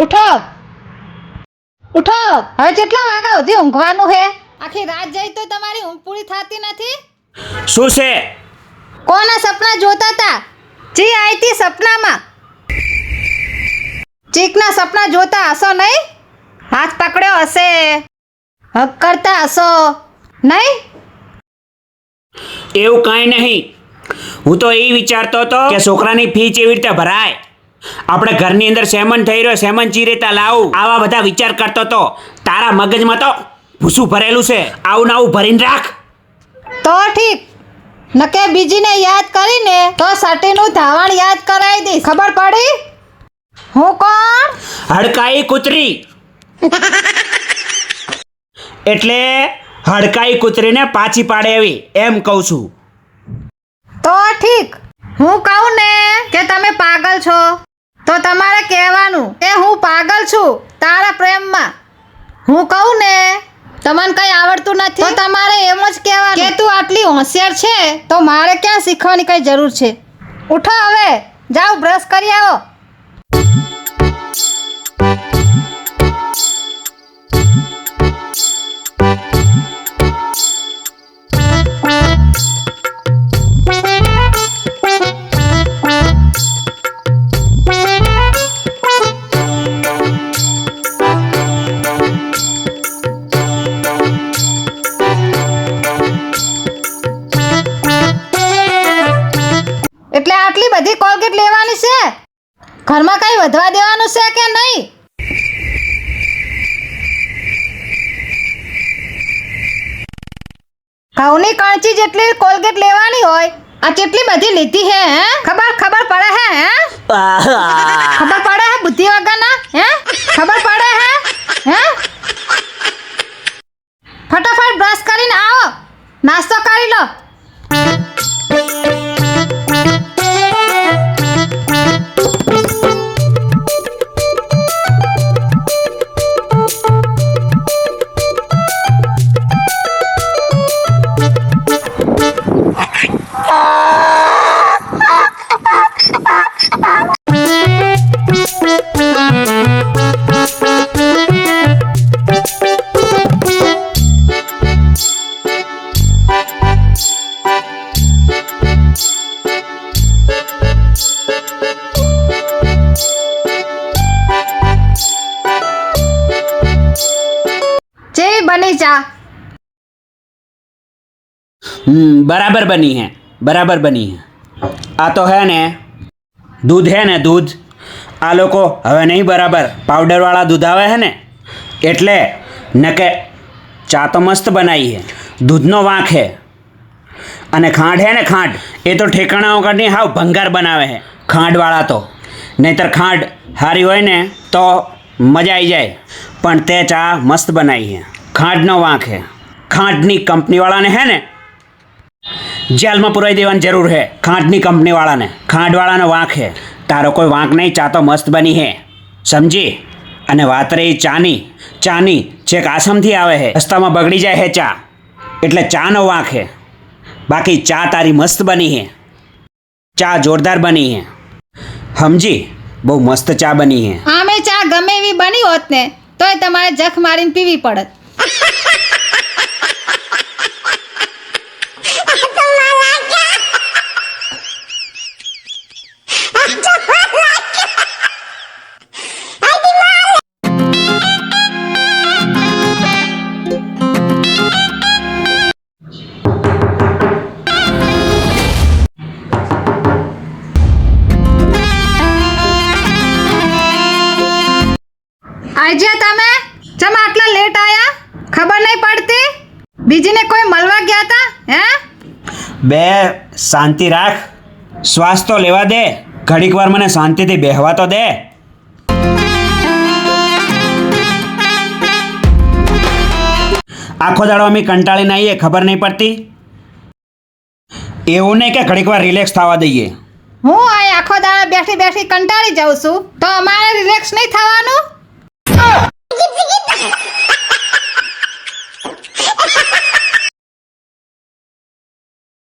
ઉઠો ઉઠો, હવે કેટલા વાગ્યા સુધી ઊંઘવાનું હે? આખી રાત જઈ તો તમારી ઊંઘ પૂરી થતી નથી. શું છે? કોના સપના જોતા હતા? જી આઈતી સપનામાં. ચીકના સપના જોતા હશો નહીં? હાથ પકડ્યો હશે, હક કરતા હશો નહીં? એવું કાંઈ નહીં. હું તો એ વિચારતો હતો કે છોકરાની ફી કેવી રીતે ભરાય, આપણે ઘરની અંદર સેમન થઈ રહ્યો, સેમન ચીરેતા લાવું, આવા બધા વિચાર કરતો હતો. તારા મગજમાં તો ભૂસું ભરેલું છે, આવું ને આવું ભરીને રાખ. તો ઠીક, નકે બીજીને યાદ કરીને તો સટીનું ધાવણ યાદ કરાવી દઈશ. ખબર પડી? હું કોણ? હડકાઈ કૂતરી. એટલે હડકાઈ કૂતરીને પાછી પાડે એવી, એમ કહું છું. તો ઠીક, હું કહું ને કે તમે પાગલ છો તો તમારે કહેવાનું કે હું પાગલ છું તારા પ્રેમમાં. હું કહું ને તમને કંઈ આવડતું નથી તો તમારે એમ જ કહેવાનું કે તું આટલી હોશિયાર છે તો મારે ક્યાં શીખવાની કંઈ જરૂર છે. ઉઠો હવે, જાઓ બ્રશ કરી આવો. એટલે આટલી બધી કોલગેટ લેવાની છે? ઘરમાં કંઈ વધવા દેવાનું છે કે નહીં? ઘઉંની કણચી જેટલી કોલગેટ લેવાની હોય, આ કેટલી બધી લીધી હે? હે ખબર પડે હે? ખબર પડે હે બુદ્ધિ વગરના? હે ખબર પડે હે? હે ફટાફટ બ્રશ કરીને આવો, નાસ્તો કરી લો. बनी चा बराबर बनी है, बराबर बनी है. आ तो है ने दूध है ने दूध, आ लोको હવે નહીં બરાબર પાવડરવાળા દૂધ આવે છે ને એટલે નકે ચા તો મસ્ત બનાવી છે, દૂધનો વાંક છે. અને ખાંડ હે ને ખાંડ, એ તો ઠેકાણા વગરની હાવ ભંગાર બનાવે છે ખાંડવાળા તો. નહીંતર ખાંડ સારી હોય ને તો મજા આવી જાય, પણ તે ચા મસ્ત બનાવી છે. ખાંડનો વાંક છે, ખાંડની કંપનીવાળાને હે ને જેલમાં પુરાઈ દેવાની જરૂર છે. ખાંડની કંપનીવાળાને, ખાંડવાળાનો વાંક છે. તારો કોઈ વાંક નહીં, ચા તો મસ્ત બની છે, સમજી? અને વાત રહી ચાની છેક આસામથી આવે છે, રસ્તામાં બગડી જાય છે ચા, એટલે ચાનો વાંક છે. બાકી ચા તારી મસ્ત બની છે, ચા જોરદાર બની છે, સમજી? બહુ મસ્ત ચા બની છે. આમે ચા ગમે એવી બની હોત ને તોય તમારે જખ મારીને પીવી પડત. આજે તમે ચમ આટલા લેટ આયા? ખબર નહીં પડતી? બીજીને કોઈ મળવા ગયા હતા? હે બે શાંતિ રાખ, શ્વાસ તો લેવા દે, ઘડીક વાર મને શાંતિથી બેહવા તો દે. આખો દાડો અમે કંટાળીને આવીએ, ખબર નહીં પડતી? એવું નહીં કે ઘડીક વાર રિલેક્સ થવા દઈએ. હું આ આખો દાડો બેઠી કંટાળી જાઉં છું તો અમારે રિલેક્સ નહીં થવાનું?